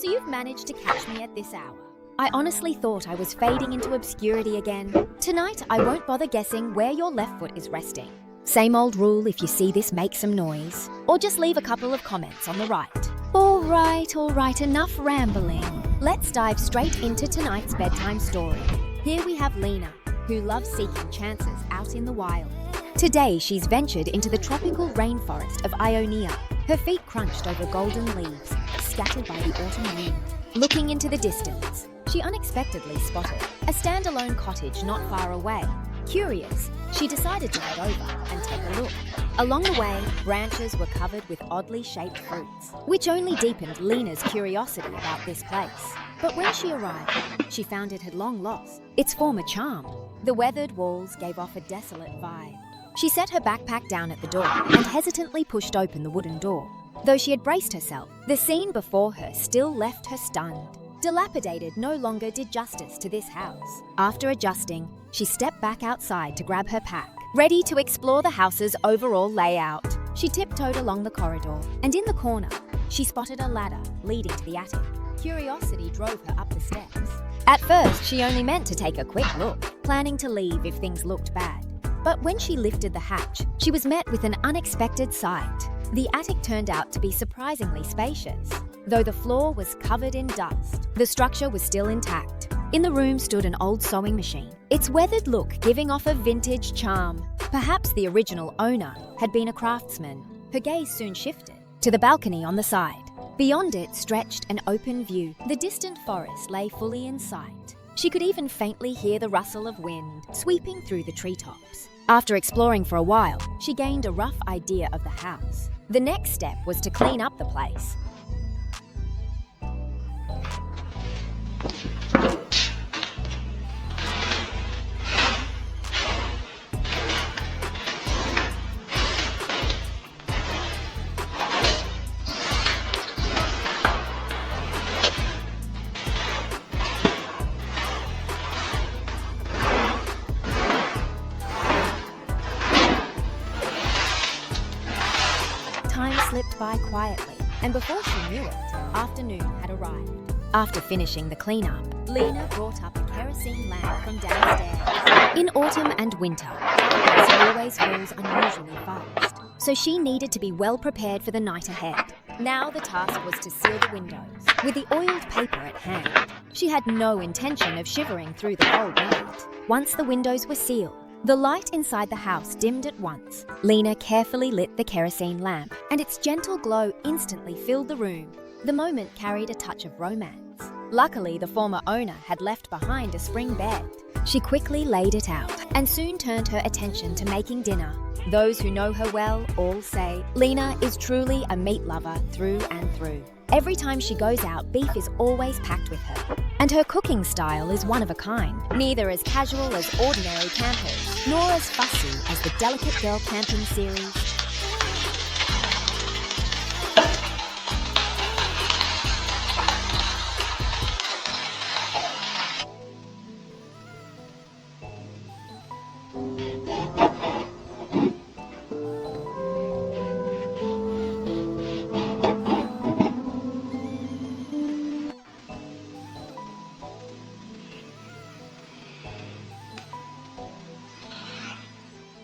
So you've managed to catch me at this hour. I honestly thought I was fading into obscurity again. Tonight, I won't bother guessing where your left foot is resting. Same old rule if you see this make some noise. Or just leave a couple of comments on the right. All right, enough rambling. Let's dive straight into tonight's bedtime story. Here we have Lena, who loves seeking chances out in the wild. Today, she's ventured into the tropical rainforest of Ionia. Her feet crunched over golden leaves, scattered by the autumn wind. Looking into the distance, she unexpectedly spotted a standalone cottage not far away. Curious, she decided to head over and take a look. Along the way, branches were covered with oddly shaped fruits, which only deepened Lena's curiosity about this place. But when she arrived, she found it had long lost its former charm. The weathered walls gave off a desolate vibe. She set her backpack down at the door and hesitantly pushed open the wooden door. Though she had braced herself, the scene before her still left her stunned. Dilapidated no longer did justice to this house. After adjusting, she stepped back outside to grab her pack, ready to explore the house's overall layout. She tiptoed along the corridor, and in the corner, she spotted a ladder leading to the attic. Curiosity drove her up the steps. At first, she only meant to take a quick look, planning to leave if things looked bad. But when she lifted the hatch, she was met with an unexpected sight. The attic turned out to be surprisingly spacious. Though the floor was covered in dust, the structure was still intact. In the room stood an old sewing machine, its weathered look giving off a vintage charm. Perhaps the original owner had been a craftsman. Her gaze soon shifted to the balcony on the side. Beyond it stretched an open view. The distant forest lay fully in sight. She could even faintly hear the rustle of wind sweeping through the treetops. After exploring for a while, she gained a rough idea of the house. The next step was to clean up the place. Time slipped by quietly, and before she knew it, afternoon had arrived. After finishing the cleanup, Lena brought up a kerosene lamp from downstairs. In autumn and winter, darkness always falls unusually fast, so she needed to be well prepared for the night ahead. Now the task was to seal the windows, with the oiled paper at hand. She had no intention of shivering through the cold night. Once the windows were sealed, the light inside the house dimmed at once. Lena carefully lit the kerosene lamp, and its gentle glow instantly filled the room. The moment carried a touch of romance. Luckily, the former owner had left behind a spring bed. She quickly laid it out, and soon turned her attention to making dinner. Those who know her well all say Lena is truly a meat lover through and through. Every time she goes out, beef is always packed with her. And her cooking style is one of a kind, neither as casual as ordinary campers, nor as fussy as the Delicate Girl Camping series.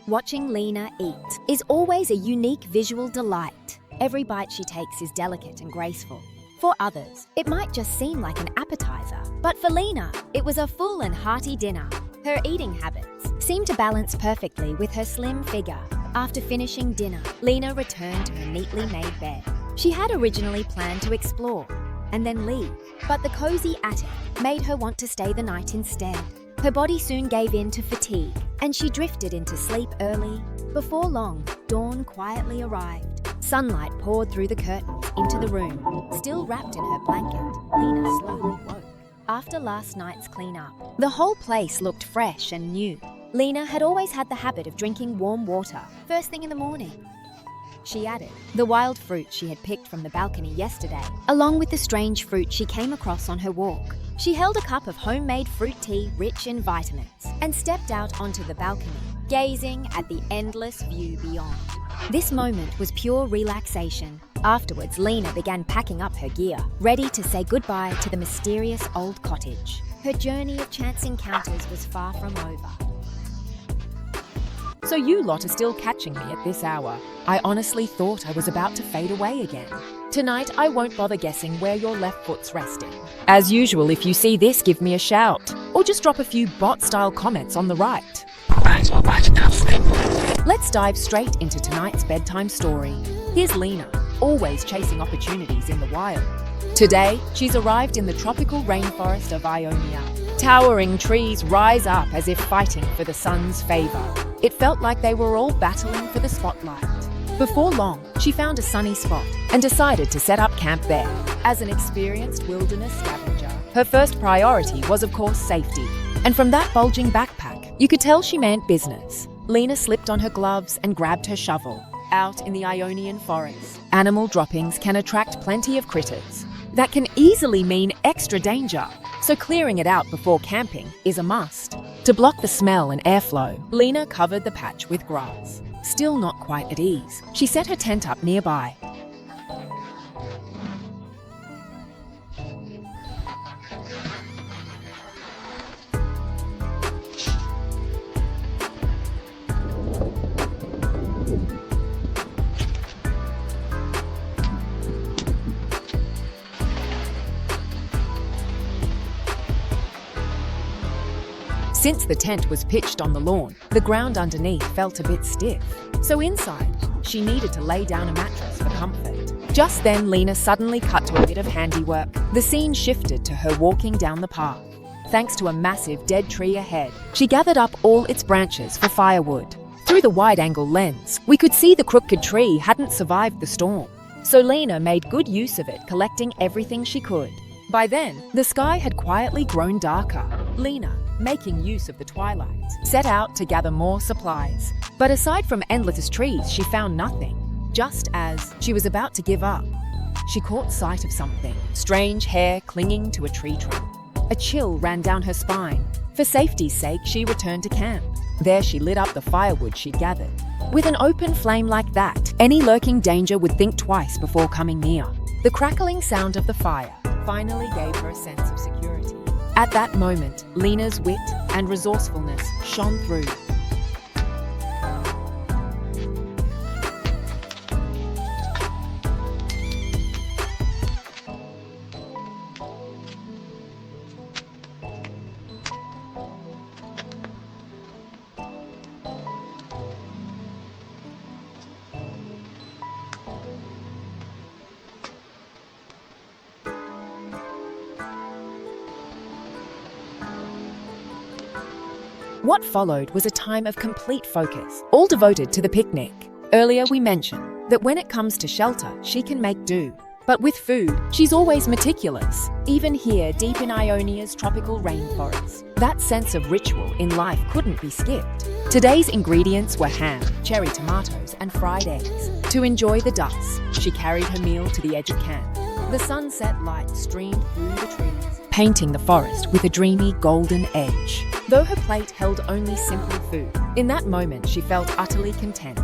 Watching Lena eat is always a unique visual delight. Every bite she takes is delicate and graceful. For others, it might just seem like an appetizer, but for Lena, it was a full and hearty dinner. Her eating habits seemed to balance perfectly with her slim figure. After finishing dinner, Lena returned to her neatly made bed. She had originally planned to explore and then leave, but the cozy attic made her want to stay the night instead. Her body soon gave in to fatigue, and she drifted into sleep early. Before long, dawn quietly arrived. Sunlight poured through the curtains into the room. Still wrapped in her blanket, Lena slowly woke. After last night's cleanup, the whole place looked fresh and new. Lena had always had the habit of drinking warm water first thing in the morning. She added the wild fruit she had picked from the balcony yesterday, along with the strange fruit she came across on her walk. She held a cup of homemade fruit tea rich in vitamins and stepped out onto the balcony, gazing at the endless view beyond. This moment was pure relaxation. Afterwards, Lena began packing up her gear, ready to say goodbye to the mysterious old cottage. Her journey of chance encounters was far from over. So you lot are still catching me at this hour. I honestly thought I was about to fade away again. Tonight, I won't bother guessing where your left foot's resting. As usual, if you see this, give me a shout. Or just drop a few bot-style comments on the right. Let's dive straight into tonight's bedtime story. Here's Lena, always chasing opportunities in the wild. Today, she's arrived in the tropical rainforest of Ionia. Towering trees rise up as if fighting for the sun's favor. It felt like they were all battling for the spotlight. Before long, she found a sunny spot and decided to set up camp there. As an experienced wilderness scavenger, her first priority was, of course, safety. And from that bulging backpack, you could tell she meant business. Lena slipped on her gloves and grabbed her shovel. Out in the Ionian forest, animal droppings can attract plenty of critters. That can easily mean extra danger, so clearing it out before camping is a must. To block the smell and airflow, Lena covered the patch with grass. Still not quite at ease, she set her tent up nearby. Since the tent was pitched on the lawn, the ground underneath felt a bit stiff. So inside, she needed to lay down a mattress for comfort. Just then, Lena suddenly cut to a bit of handiwork. The scene shifted to her walking down the path. Thanks to a massive dead tree ahead, she gathered up all its branches for firewood. Through the wide-angle lens, we could see the crooked tree hadn't survived the storm. So Lena made good use of it, collecting everything she could. By then, the sky had quietly grown darker. Lena, making use of the twilight, set out to gather more supplies. But aside from endless trees, she found nothing. Just as she was about to give up, she caught sight of something. Strange hair clinging to a tree trunk. A chill ran down her spine. For safety's sake, she returned to camp. There she lit up the firewood she'd gathered. With an open flame like that, any lurking danger would think twice before coming near. The crackling sound of the fire finally gave her a sense of security. At that moment, Lena's wit and resourcefulness shone through. What followed was a time of complete focus, all devoted to the picnic. Earlier we mentioned that when it comes to shelter, she can make do. But with food, she's always meticulous, even here deep in Ionia's tropical rainforest. That sense of ritual in life couldn't be skipped. Today's ingredients were ham, cherry tomatoes, and fried eggs. To enjoy the dusk, she carried her meal to the edge of camp. The sunset light streamed through the trees, painting the forest with a dreamy golden edge. Though her plate held only simple food, in that moment she felt utterly content.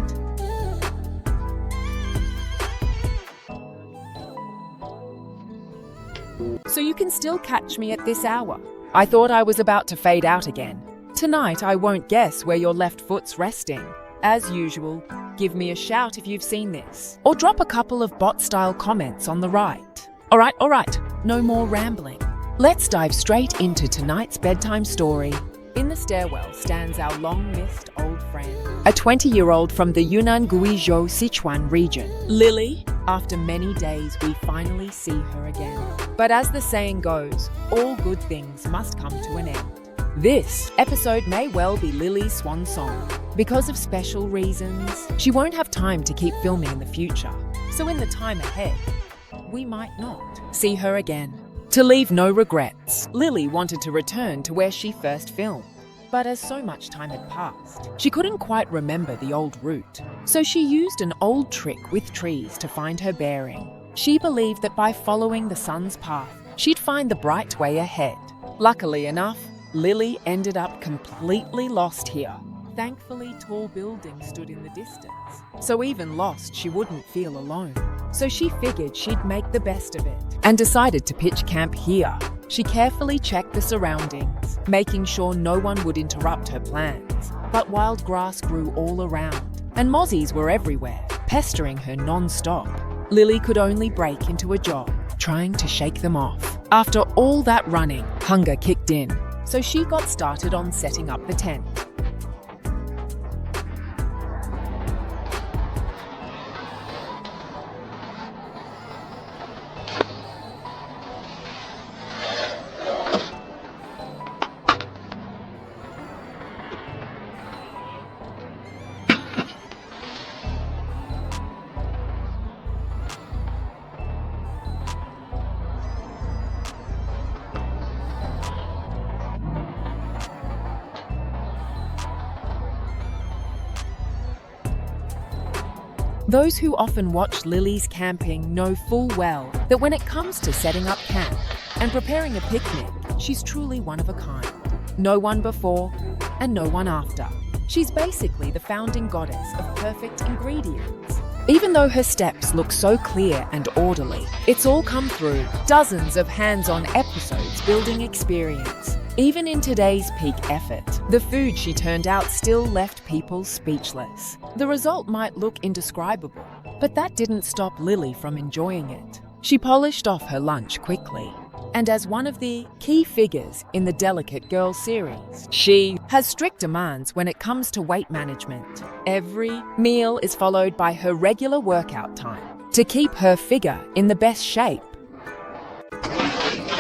So you can still catch me at this hour. I thought I was about to fade out again. Tonight I won't guess where your left foot's resting. As usual, give me a shout if you've seen this, or drop a couple of bot-style comments on the right. Alright, no more rambling. Let's dive straight into tonight's bedtime story. In the stairwell stands our long-missed old friend, a 20-year-old from the Yunnan Guizhou Sichuan region, Lily. After many days, we finally see her again. But as the saying goes, all good things must come to an end. This episode may well be Lily's swan song. Because of special reasons, she won't have time to keep filming in the future. So in the time ahead, we might not see her again. To leave no regrets, Lily wanted to return to where she first filmed. But as so much time had passed, she couldn't quite remember the old route. So she used an old trick with trees to find her bearing. She believed that by following the sun's path, she'd find the bright way ahead. Luckily enough, Lily ended up completely lost here. Thankfully, tall buildings stood in the distance, so even lost, she wouldn't feel alone. so she figured she'd make the best of it and decided to pitch camp here. She carefully checked the surroundings, making sure no one would interrupt her plans. But wild grass grew all around, and mozzies were everywhere, pestering her non-stop. Lily could only break into a jog, trying to shake them off. After all that running, hunger kicked in, so she got started on setting up the tent. Those who often watch Lily's camping know full well that when it comes to setting up camp and preparing a picnic, she's truly one of a kind. No one before and no one after. She's basically the founding goddess of perfect ingredients. Even though her steps look so clear and orderly, it's all come through dozens of hands-on episodes building experience. Even in today's peak effort, the food she turned out still left people speechless. The result might look indescribable, but that didn't stop Lily from enjoying it. She polished off her lunch quickly, and as one of the key figures in the Delicate Girl series, she has strict demands when it comes to weight management. Every meal is followed by her regular workout time to keep her figure in the best shape.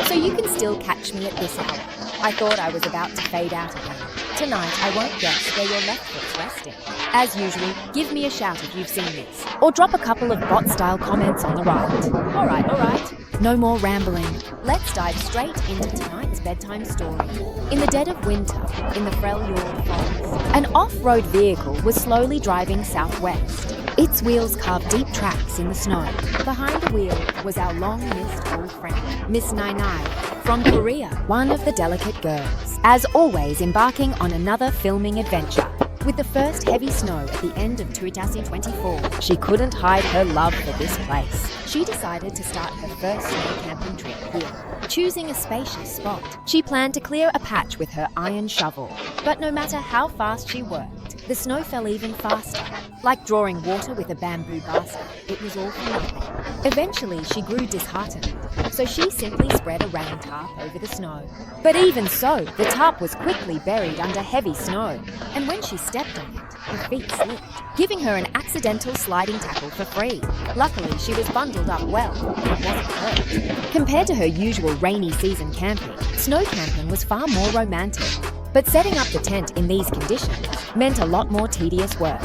So you can still catch me at this hour. I thought I was about to fade out again. Tonight, I won't guess where your left foot's resting. As usual, give me a shout if you've seen this, or drop a couple of bot-style comments on the right. All right. No more rambling. Let's dive straight into tonight's bedtime story. In the dead of winter, in the Freljord Forest, an off-road vehicle was slowly driving southwest. Its wheels carved deep tracks in the snow. Behind the wheel was our long-missed old friend, Miss Nai from Korea, one of the Delicate Girls. As always, embarking on another filming adventure. With the first heavy snow at the end of 2024, she couldn't hide her love for this place. She decided to start her first snow camping trip here. Choosing a spacious spot, she planned to clear a patch with her iron shovel. But no matter how fast she worked, the snow fell even faster. Like drawing water with a bamboo basket, it was all for nothing. Eventually, she grew disheartened, so she simply spread a rain tarp over the snow. But even so, the tarp was quickly buried under heavy snow, and when she stepped on it, her feet slipped, giving her an accidental sliding tackle for free. Luckily, she was bundled up well and wasn't hurt. Compared to her usual rainy season camping, snow camping was far more romantic. But setting up the tent in these conditions meant a lot more tedious work.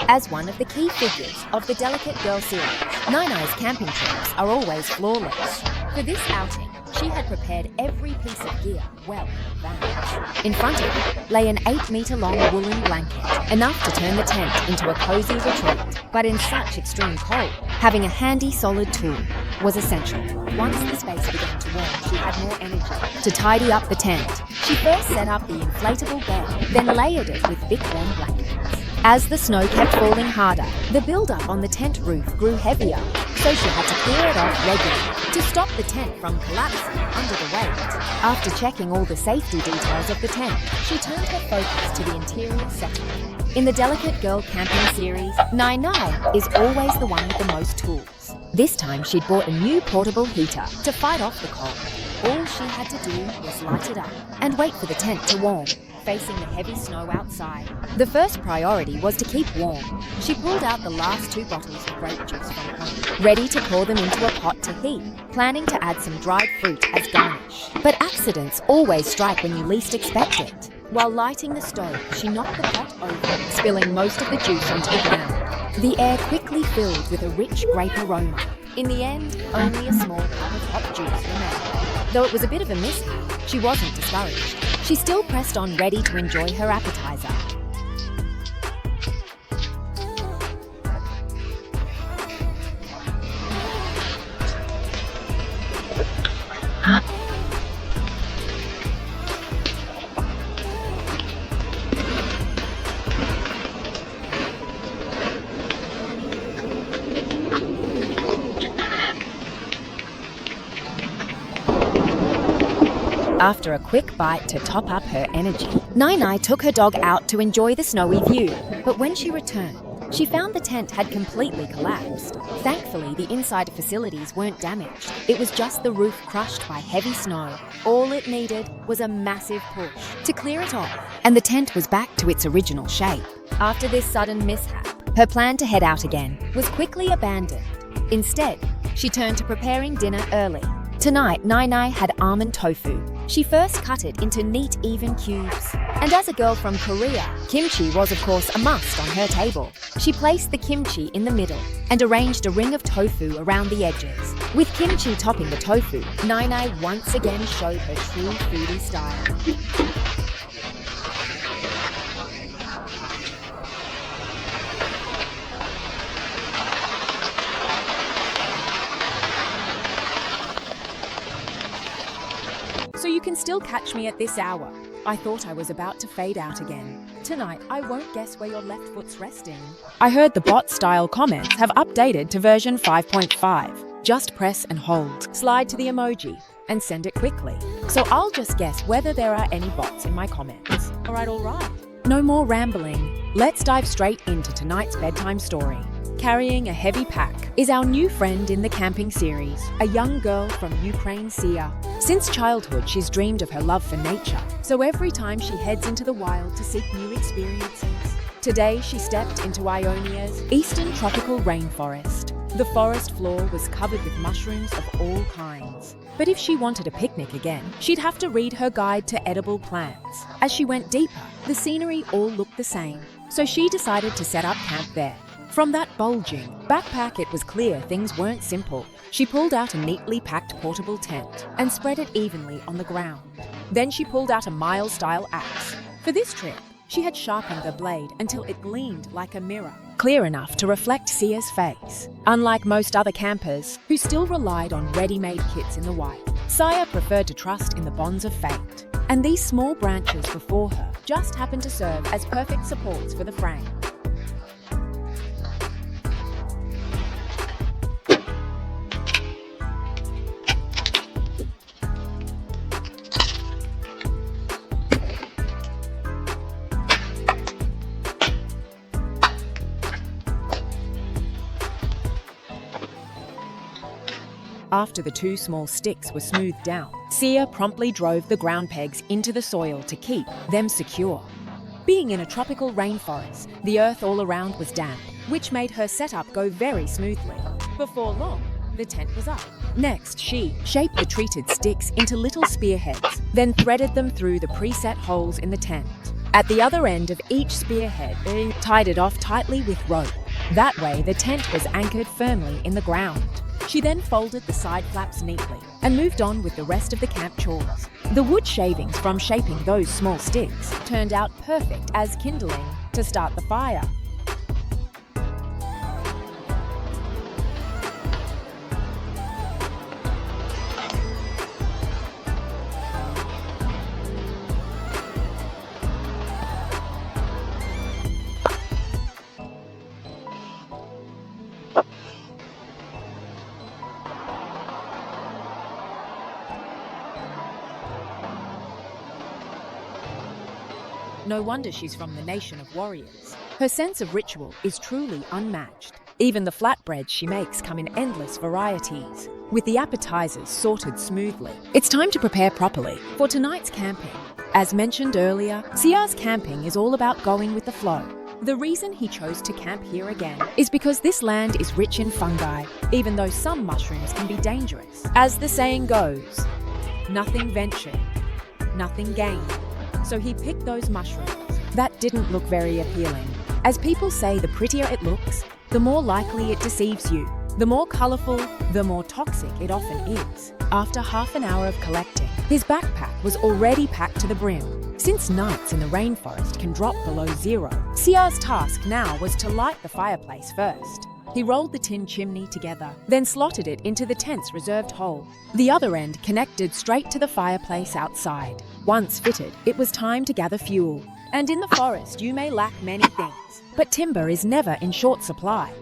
As one of the key figures of the Delicate Girl series, Nai's camping trips are always flawless. For this outing, she had prepared every piece of gear well in advance. In front of her lay an 8-meter-long woolen blanket, enough to turn the tent into a cozy retreat. But in such extreme cold, having a handy solid tool was essential. Once the space began to warm, she had more energy to tidy up the tent. She first set up the inflatable bed, then layered it with thick warm blankets. As the snow kept falling harder, the build-up on the tent roof grew heavier, so she had to clear it off regularly to stop the tent from collapsing under the weight. After checking all the safety details of the tent, she turned her focus to the interior setup. In the Delicate Girl camping series, Nai is always the one with the most tools. This time she'd bought a new portable heater to fight off the cold. All she had to do was light it up and wait for the tent to warm. Facing the heavy snow outside, the first priority was to keep warm. She pulled out the last 2 bottles of grape juice from home, ready to pour them into a pot to heat, planning to add some dried fruit as garnish. But accidents always strike when you least expect it. While lighting the stove, she knocked the pot over, spilling most of the juice onto the ground. The air quickly filled with a rich grape aroma. In the end, only a small cup of hot juice remained. Though it was a bit of a mishap, she wasn't discouraged. She still pressed on, ready to enjoy her appetizer. After a quick bite to top up her energy, Nai took her dog out to enjoy the snowy view. But when she returned, she found the tent had completely collapsed. Thankfully, the inside facilities weren't damaged. It was just the roof crushed by heavy snow. All it needed was a massive push to clear it off, and the tent was back to its original shape. After this sudden mishap, her plan to head out again was quickly abandoned. Instead, she turned to preparing dinner early. Tonight, Nai had almond tofu. She first cut it into neat, even cubes. And as a girl from Korea, kimchi was of course a must on her table. She placed the kimchi in the middle and arranged a ring of tofu around the edges. With kimchi topping the tofu, Nai once again showed her true foodie style. So you can still catch me at this hour. I thought I was about to fade out again. Tonight, I won't guess where your left foot's resting. I heard the bot-style comments have updated to version 5.5. Just press and hold, slide to the emoji, and send it quickly. So I'll just guess whether there are any bots in my comments. Alright. No more rambling. Let's dive straight into tonight's bedtime story. Carrying a heavy pack is our new friend in the camping series, a young girl from Ukraine, Sia. Since childhood, she's dreamed of her love for nature, so every time she heads into the wild to seek new experiences. Today, she stepped into Ionia's eastern tropical rainforest. The forest floor was covered with mushrooms of all kinds. But if she wanted a picnic again, she'd have to read her guide to edible plants. As she went deeper, the scenery all looked the same, so she decided to set up camp there. From that bulging backpack, it was clear things weren't simple. She pulled out a neatly packed portable tent and spread it evenly on the ground. Then she pulled out a Miles-style axe. For this trip, she had sharpened the blade until it gleamed like a mirror, clear enough to reflect Sia's face. Unlike most other campers, who still relied on ready-made kits in the wild, Sia preferred to trust in the bonds of fate. And these small branches before her just happened to serve as perfect supports for the frame. After the two small sticks were smoothed down, Sia promptly drove the ground pegs into the soil to keep them secure. Being in a tropical rainforest, the earth all around was damp, which made her setup go very smoothly. Before long, the tent was up. Next, she shaped the treated sticks into little spearheads, then threaded them through the preset holes in the tent. At the other end of each spearhead, tied it off tightly with rope. That way, the tent was anchored firmly in the ground. She then folded the side flaps neatly and moved on with the rest of the camp chores. The wood shavings from shaping those small sticks turned out perfect as kindling to start the fire. No wonder she's from the nation of warriors. Her sense of ritual is truly unmatched. Even the flatbreads she makes come in endless varieties, with the appetizers sorted smoothly. It's time to prepare properly for tonight's camping. As mentioned earlier, Sia's camping is all about going with the flow. The reason he chose to camp here again is because this land is rich in fungi, even though some mushrooms can be dangerous. As the saying goes, nothing ventured, nothing gained. So he picked those mushrooms. That didn't look very appealing. As people say, the prettier it looks, the more likely it deceives you. The more colorful, the more toxic it often is. After half an hour of collecting, his backpack was already packed to the brim. Since nights in the rainforest can drop below zero, Sia's task now was to light the fireplace first. He rolled the tin chimney together, then slotted it into the tent's reserved hole. The other end connected straight to the fireplace outside. Once fitted, it was time to gather fuel. And in the forest, you may lack many things, but timber is never in short supply.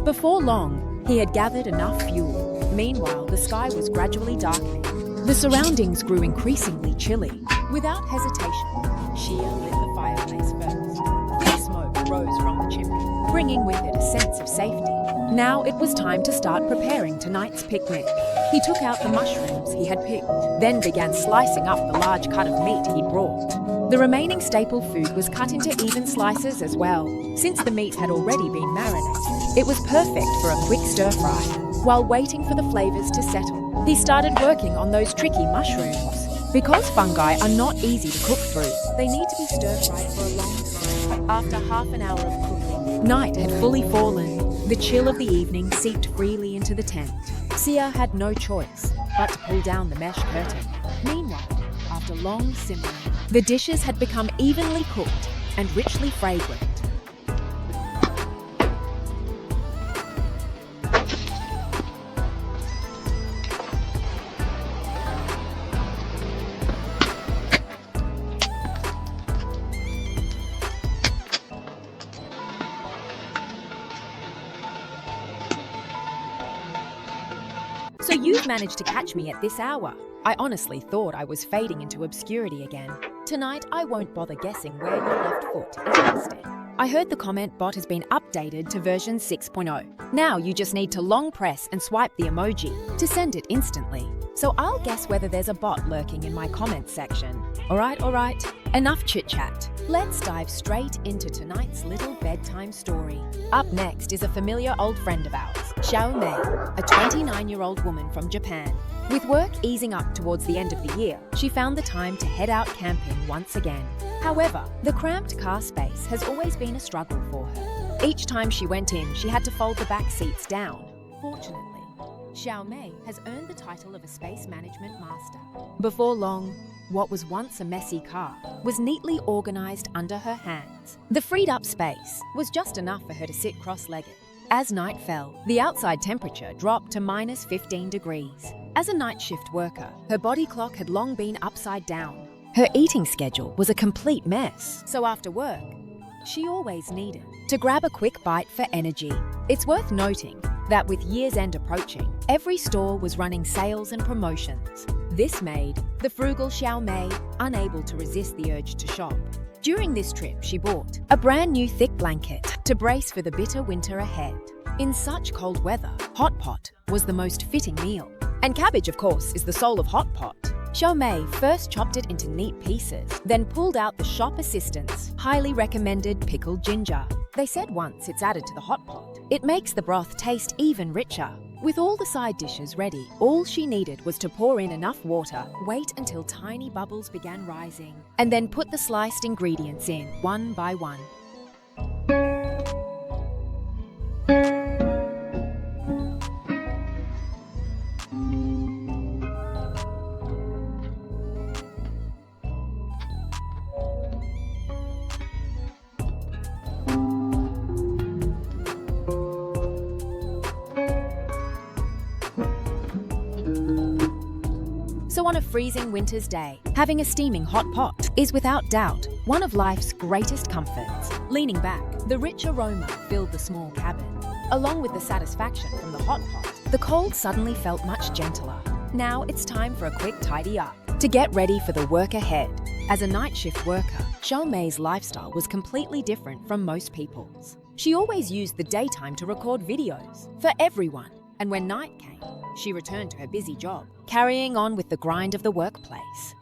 Before long, he had gathered enough fuel. Meanwhile, the sky was gradually darkening. The surroundings grew increasingly chilly. Without hesitation, Shia lit the fireplace first. Thick smoke rose from the chimney, bringing with it a sense of safety. Now it was time to start preparing tonight's picnic. He took out the mushrooms he had picked, then began slicing up the large cut of meat he brought. The remaining staple food was cut into even slices as well. Since the meat had already been marinated, it was perfect for a quick stir-fry. While waiting for the flavors to settle, he started working on those tricky mushrooms. Because fungi are not easy to cook through, they need to be stir-fried for a long time. After half an hour of cooking, night had fully fallen. The chill of the evening seeped freely into the tent. Sia had no choice but to pull down the mesh curtain. Meanwhile, after long simmering, the dishes had become evenly cooked and richly fragrant. So you've managed to catch me at this hour. I honestly thought I was fading into obscurity again. Tonight, I won't bother guessing where your left foot is resting. I heard the comment bot has been updated to version 6.0. Now you just need to long press and swipe the emoji to send it instantly. So I'll guess whether there's a bot lurking in my comments section. Alright, enough chit-chat. Let's dive straight into tonight's little bedtime story. Up next is a familiar old friend of ours, Xiao Mei, a 29-year-old woman from Japan. With work easing up towards the end of the year, she found the time to head out camping once again. However, the cramped car space has always been a struggle for her. Each time she went in, she had to fold the back seats down. Fortunately, Xiao Mei has earned the title of a space management master. Before long, what was once a messy car was neatly organized under her hands. The freed up space was just enough for her to sit cross-legged. As night fell, the outside temperature dropped to minus 15 degrees. As a night shift worker, her body clock had long been upside down. Her eating schedule was a complete mess. So after work, she always needed to grab a quick bite for energy. It's worth noting that with year's end approaching, every store was running sales and promotions. This made the frugal Xiao Mei unable to resist the urge to shop. During this trip, she bought a brand new thick blanket to brace for the bitter winter ahead. In such cold weather, hot pot was the most fitting meal. And cabbage, of course, is the soul of hot pot. Xiao Mei first chopped it into neat pieces, then pulled out the shop assistant's highly recommended pickled ginger. They said once it's added to the hot pot, it makes the broth taste even richer. With all the side dishes ready, all she needed was to pour in enough water, wait until tiny bubbles began rising, and then put the sliced ingredients in one by one. So on a freezing winter's day, having a steaming hot pot is without doubt one of life's greatest comforts. Leaning back, the rich aroma filled the small cabin. Along with the satisfaction from the hot pot, the cold suddenly felt much gentler. Now it's time for a quick tidy up to get ready for the work ahead. As a night shift worker, Xiao Mei's lifestyle was completely different from most people's. She always used the daytime to record videos for everyone. And when night came, she returned to her busy job, carrying on with the grind of the workplace.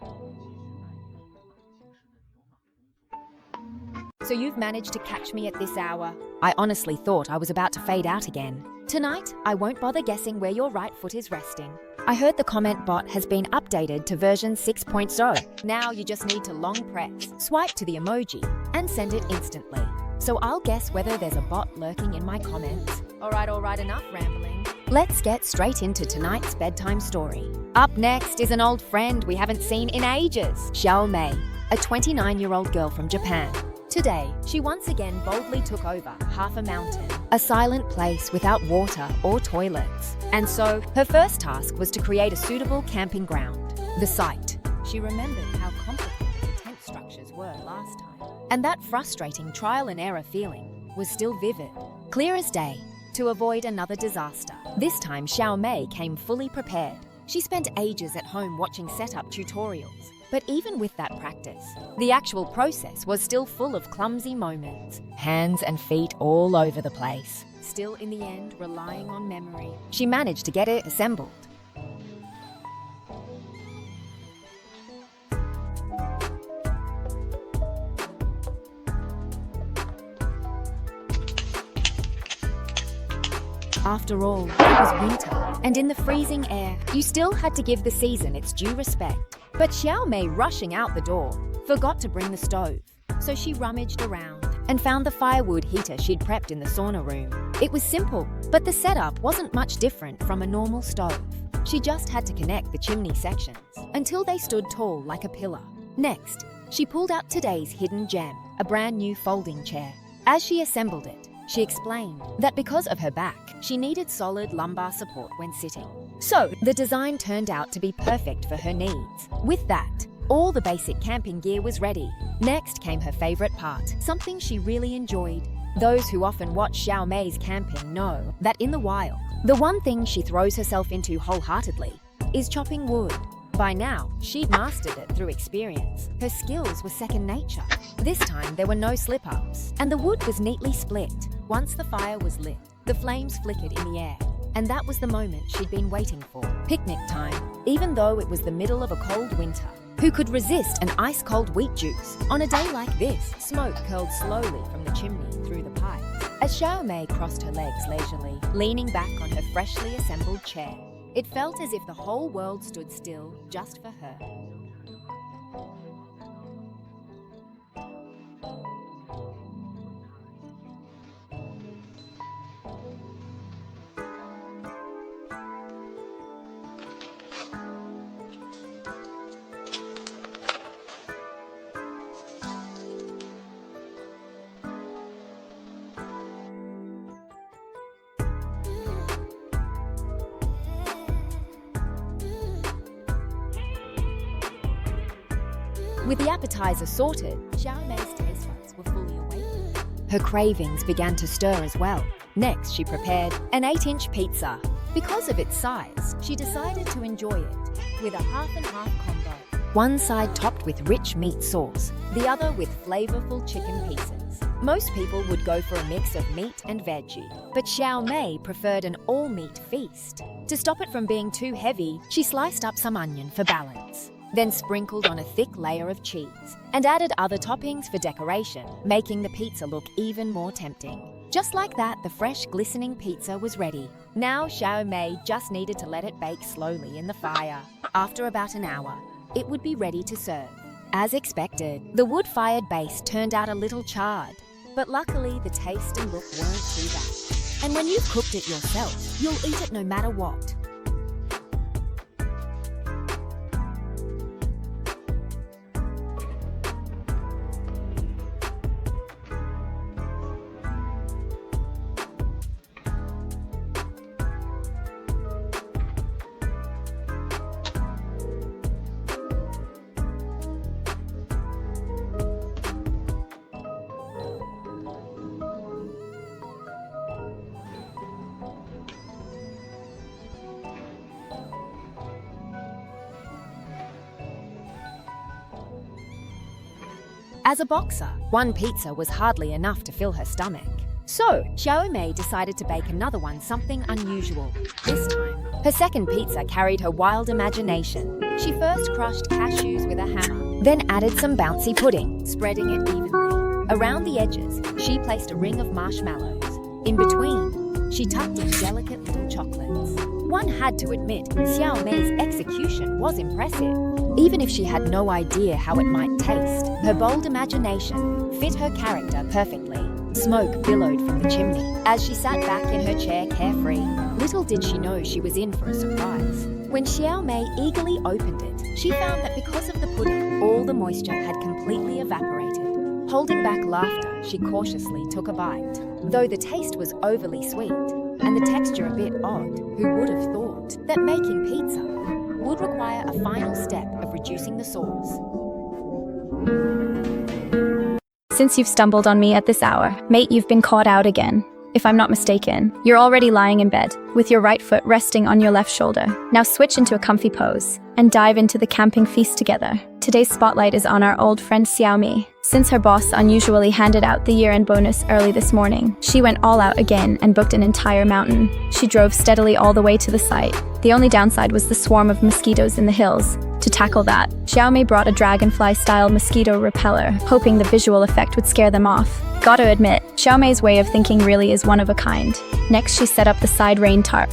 So you've managed to catch me at this hour? I honestly thought I was about to fade out again. Tonight, I won't bother guessing where your right foot is resting. I heard the comment bot has been updated to version 6.0. Now you just need to long press, swipe to the emoji, and send it instantly. So I'll guess whether there's a bot lurking in my comments. All right, enough rambling. Let's get straight into tonight's bedtime story. Up next is an old friend we haven't seen in ages, Xiao Mei, a 29-year-old girl from Japan. Today, she once again boldly took over half a mountain, a silent place without water or toilets. And so, her first task was to create a suitable camping ground. The site. She remembered how complicated the tent structures were last time. And that frustrating trial and error feeling was still vivid, clear as day, to avoid another disaster. This time, Xiao Mei came fully prepared. She spent ages at home watching setup tutorials. But even with that practice, the actual process was still full of clumsy moments, hands and feet all over the place. Still, in the end, relying on memory, she managed to get it assembled. After all, it was winter, and in the freezing air, you still had to give the season its due respect. But Xiao Mei, rushing out the door, forgot to bring the stove. So she rummaged around and found the firewood heater she'd prepped in the sauna room. It was simple, but the setup wasn't much different from a normal stove. She just had to connect the chimney sections until they stood tall like a pillar. Next, she pulled out today's hidden gem, a brand new folding chair. As she assembled it, she explained that because of her back, she needed solid lumbar support when sitting. So, the design turned out to be perfect for her needs. With that, all the basic camping gear was ready. Next came her favorite part, something she really enjoyed. Those who often watch Xiao Mei's camping know that in the wild, the one thing she throws herself into wholeheartedly is chopping wood. By now, she'd mastered it through experience. Her skills were second nature. This time, there were no slip-ups, and the wood was neatly split. Once the fire was lit, the flames flickered in the air, and that was the moment she'd been waiting for. Picnic time, even though it was the middle of a cold winter. Who could resist an ice-cold wheat juice? On a day like this, smoke curled slowly from the chimney through the pipes. As Xiao Mei crossed her legs leisurely, leaning back on her freshly assembled chair, it felt as if the whole world stood still just for her. With the appetizer sorted, Xiao Mei's taste buds were fully awakened. Her cravings began to stir as well. Next, she prepared an 8-inch pizza. Because of its size, she decided to enjoy it with a half and half combo. One side topped with rich meat sauce, the other with flavorful chicken pieces. Most people would go for a mix of meat and veggie, but Xiao Mei preferred an all-meat feast. To stop it from being too heavy, she sliced up some onion for balance, then sprinkled on a thick layer of cheese, and added other toppings for decoration, making the pizza look even more tempting. Just like that, the fresh, glistening pizza was ready. Now Xiao Mei just needed to let it bake slowly in the fire. After about an hour, it would be ready to serve. As expected, the wood-fired base turned out a little charred, but luckily the taste and look weren't too bad. And when you've cooked it yourself, you'll eat it no matter what. As a boxer, one pizza was hardly enough to fill her stomach. So, Xiao Mei decided to bake another one something unusual. This time, her second pizza carried her wild imagination. She first crushed cashews with a hammer, then added some bouncy pudding, spreading it evenly. Around the edges, she placed a ring of marshmallows. In between, she tucked in delicate little chocolates. One had to admit, Xiao Mei's execution was impressive. Even if she had no idea how it might taste, her bold imagination fit her character perfectly. Smoke billowed from the chimney as she sat back in her chair carefree. Little did she know she was in for a surprise. When Xiao Mei eagerly opened it, she found that because of the pudding, all the moisture had completely evaporated. Holding back laughter, she cautiously took a bite. Though the taste was overly sweet and the texture a bit odd, who would have thought that making pizza would require a final step of reducing the sauce? Since you've stumbled on me at this hour, mate, you've been caught out again. If I'm not mistaken, you're already lying in bed, with your right foot resting on your left shoulder. Now switch into a comfy pose, and dive into the camping feast together. Today's spotlight is on our old friend Xiao Mei. Since her boss unusually handed out the year-end bonus early this morning, she went all out again and booked an entire mountain. She drove steadily all the way to the site. The only downside was the swarm of mosquitoes in the hills. To tackle that, Xiao Mei brought a dragonfly-style mosquito repeller, hoping the visual effect would scare them off. Gotta admit, Xiao Mei's way of thinking really is one of a kind. Next, she set up the side rain tarp.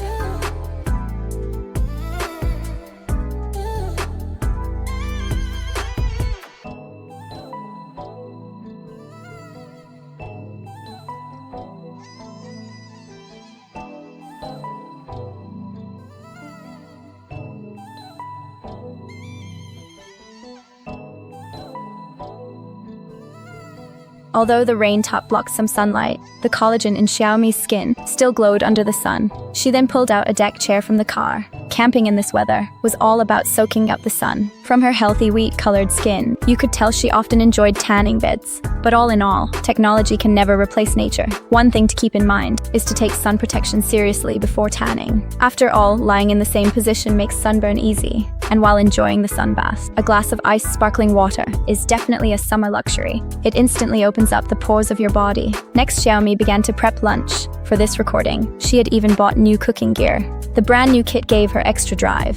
Although the rain top blocked some sunlight, the collagen in Xiao Mei's skin still glowed under the sun. She then pulled out a deck chair from the car. Camping in this weather was all about soaking up the sun. From her healthy wheat-colored skin, you could tell she often enjoyed tanning beds. But all in all, technology can never replace nature. One thing to keep in mind is to take sun protection seriously before tanning. After all, lying in the same position makes sunburn easy. And while enjoying the sun bath, a glass of ice sparkling water is definitely a summer luxury. It instantly opens up the pores of your body. Next, Xiao Mei began to prep lunch. For this recording, she had even bought new cooking gear. The brand new kit gave her extra drive.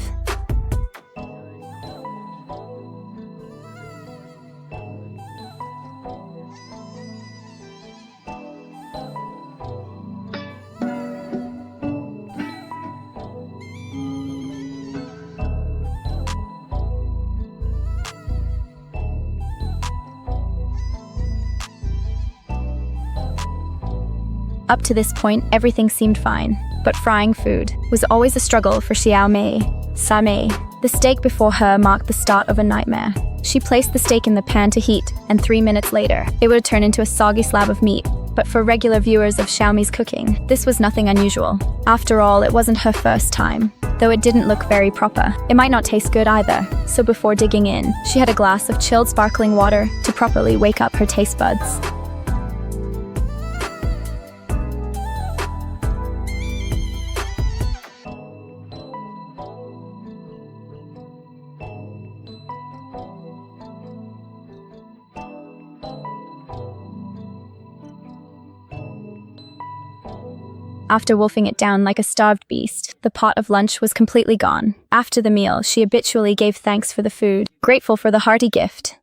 Up to this point, everything seemed fine, but frying food was always a struggle for Xiao Mei. The steak before her marked the start of a nightmare. She placed the steak in the pan to heat, and 3 minutes later, it would turn into a soggy slab of meat. But for regular viewers of Xiao Mei's cooking, this was nothing unusual. After all, it wasn't her first time. Though it didn't look very proper, it might not taste good either. So before digging in, she had a glass of chilled sparkling water to properly wake up her taste buds. After wolfing it down like a starved beast, the pot of lunch was completely gone. After the meal, she habitually gave thanks for the food, grateful for the hearty gift.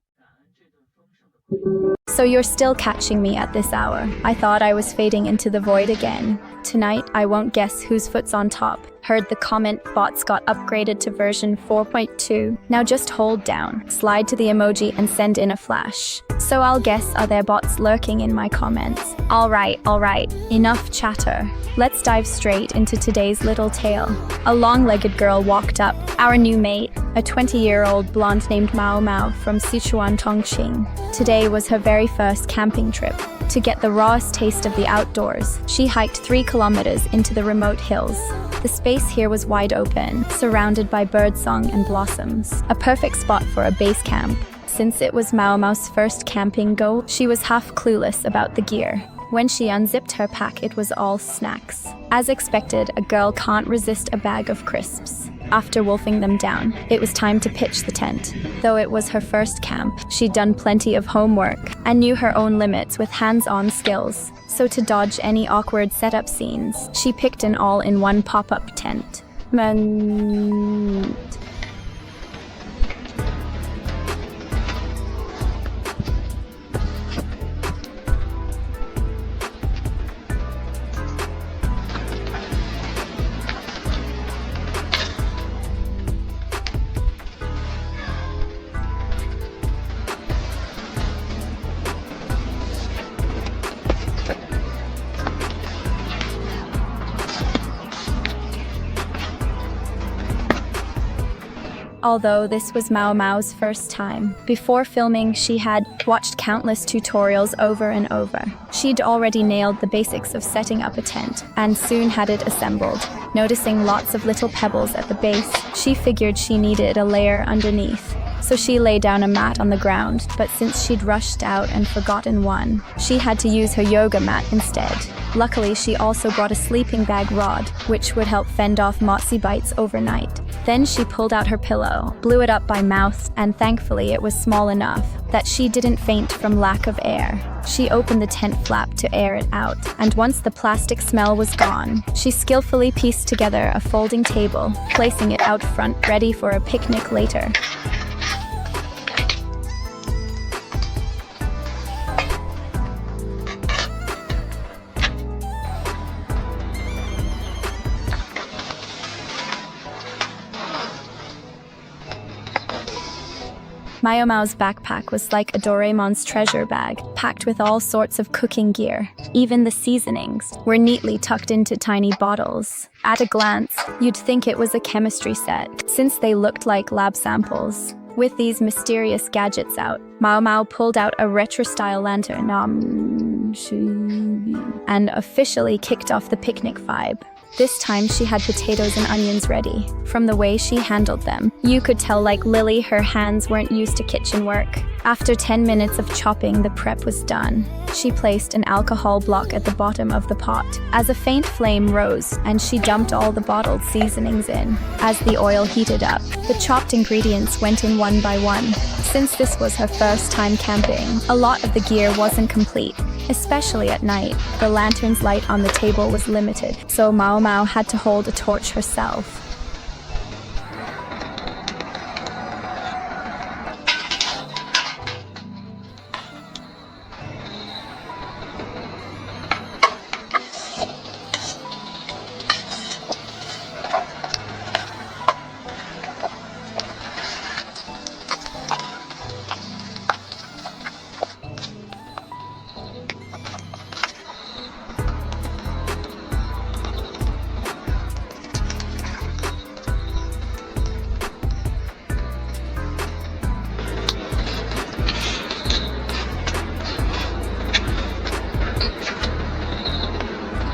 So you're still catching me at this hour. I thought I was fading into the void again. Tonight, I won't guess whose foot's on top. Heard the comment bots got upgraded to version 4.2. Now just hold down, slide to the emoji and send in a flash. So I'll guess, are there bots lurking in my comments? Alright, enough chatter. Let's dive straight into today's little tale. A long-legged girl walked up, our new mate, a 20-year-old blonde named Mao Mao from Sichuan, Tongqing. Today was her very first camping trip. To get the rawest taste of the outdoors, she hiked 3 kilometers into the remote hills. The space here was wide open, surrounded by birdsong and blossoms, a perfect spot for a base camp. Since it was Mao Mao's first camping go, she was half clueless about the gear. When she unzipped her pack, it was all snacks. As expected, a girl can't resist a bag of crisps. After wolfing them down, it was time to pitch the tent. Though it was her first camp, she'd done plenty of homework and knew her own limits with hands-on skills. So to dodge any awkward setup scenes, she picked an all-in-one pop-up tent. Although this was Mao Mao's first time, before filming she had watched countless tutorials over and over. She'd already nailed the basics of setting up a tent, and soon had it assembled. Noticing lots of little pebbles at the base, she figured she needed a layer underneath. So she lay down a mat on the ground, but since she'd rushed out and forgotten one, she had to use her yoga mat instead. Luckily, she also brought a sleeping bag rod, which would help fend off motsy bites overnight. Then she pulled out her pillow, blew it up by mouth, and thankfully it was small enough that she didn't faint from lack of air. She opened the tent flap to air it out, and once the plastic smell was gone, she skillfully pieced together a folding table, placing it out front ready for a picnic later. Mao Mao's backpack was like a Doraemon's treasure bag, packed with all sorts of cooking gear. Even the seasonings were neatly tucked into tiny bottles. At a glance, you'd think it was a chemistry set, since they looked like lab samples. With these mysterious gadgets out, Mao Mao pulled out a retro-style lantern and officially kicked off the picnic vibe. This time she had potatoes and onions ready. From the way she handled them, you could tell like Lily her hands weren't used to kitchen work. After 10 minutes of chopping, the prep was done. She placed an alcohol block at the bottom of the pot. As a faint flame rose, and she dumped all the bottled seasonings in. As the oil heated up, the chopped ingredients went in one by one. Since this was her first time camping, a lot of the gear wasn't complete. Especially at night, the lantern's light on the table was limited, so Mao Mao had to hold a torch herself.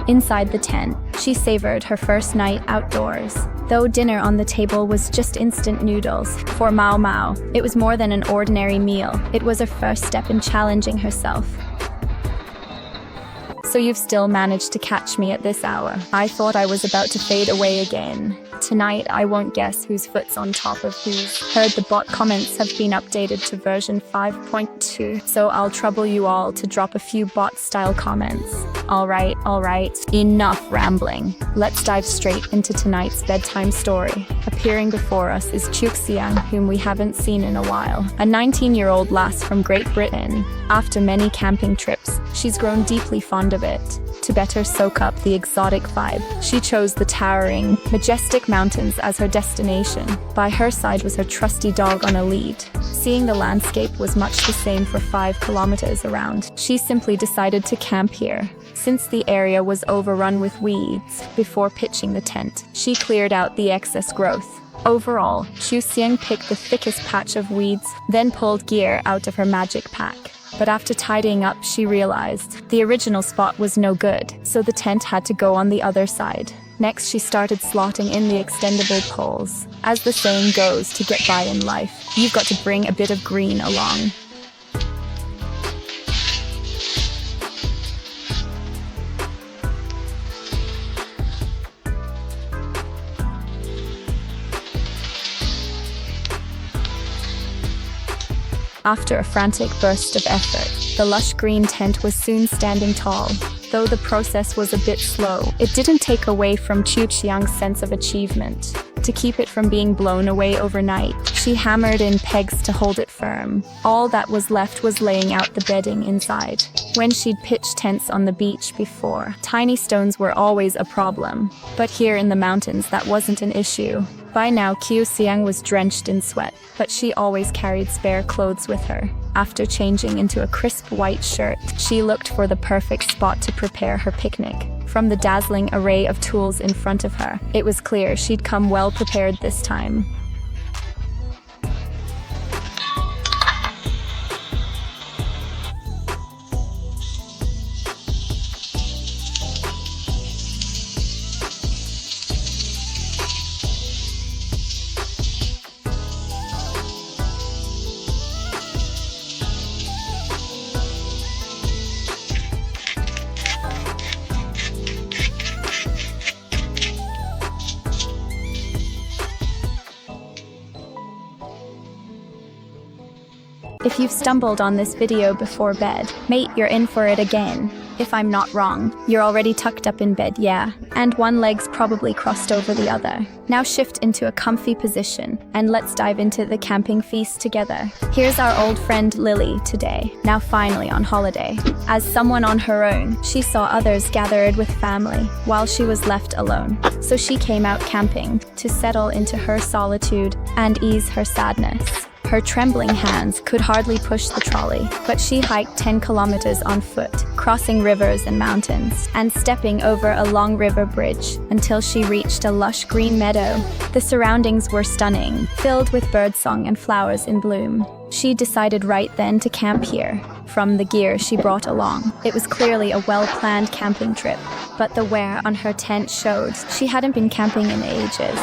Inside the tent, she savored her first night outdoors. Though dinner on the table was just instant noodles, for Mao Mao, it was more than an ordinary meal. It was her first step in challenging herself. So you've still managed to catch me at this hour. I thought I was about to fade away again. Tonight, I won't guess whose foot's on top of whose. Heard the bot comments have been updated to version 5.2, so I'll trouble you all to drop a few bot-style comments. Alright, enough rambling. Let's dive straight into tonight's bedtime story. Appearing before us is Chuxiang, whom we haven't seen in a while. A 19-year-old lass from Great Britain. After many camping trips, she's grown deeply fond of it. To better soak up the exotic vibe, she chose the towering, majestic mountains as her destination. By her side was her trusty dog on a lead. Seeing the landscape was much the same for 5 kilometers around, she simply decided to camp here. Since the area was overrun with weeds, before pitching the tent, she cleared out the excess growth. Overall, Xuxiang picked the thickest patch of weeds, then pulled gear out of her magic pack. But after tidying up, she realized the original spot was no good, so the tent had to go on the other side. Next, she started slotting in the extendable poles. As the saying goes, to get by in life, you've got to bring a bit of green along. After a frantic burst of effort, the lush green tent was soon standing tall. Though the process was a bit slow, it didn't take away from Chu Qiang's sense of achievement. To keep it from being blown away overnight, she hammered in pegs to hold it firm. All that was left was laying out the bedding inside. When she'd pitched tents on the beach before, tiny stones were always a problem. But here in the mountains, that wasn't an issue. By now, Qiu Xiang was drenched in sweat, but she always carried spare clothes with her. After changing into a crisp white shirt, she looked for the perfect spot to prepare her picnic. From the dazzling array of tools in front of her, it was clear she'd come well prepared this time. If you've stumbled on this video before bed, mate, you're in for it again. If I'm not wrong, you're already tucked up in bed, yeah, and one leg's probably crossed over the other. Now shift into a comfy position, and let's dive into the camping feast together. Here's our old friend Lily today, now finally on holiday. As someone on her own, she saw others gathered with family, while she was left alone. So she came out camping to settle into her solitude and ease her sadness. Her trembling hands could hardly push the trolley, but she hiked 10 kilometers on foot, crossing rivers and mountains, and stepping over a long river bridge until she reached a lush green meadow. The surroundings were stunning, filled with birdsong and flowers in bloom. She decided right then to camp here. From the gear she brought along, it was clearly a well-planned camping trip, but the wear on her tent showed she hadn't been camping in ages.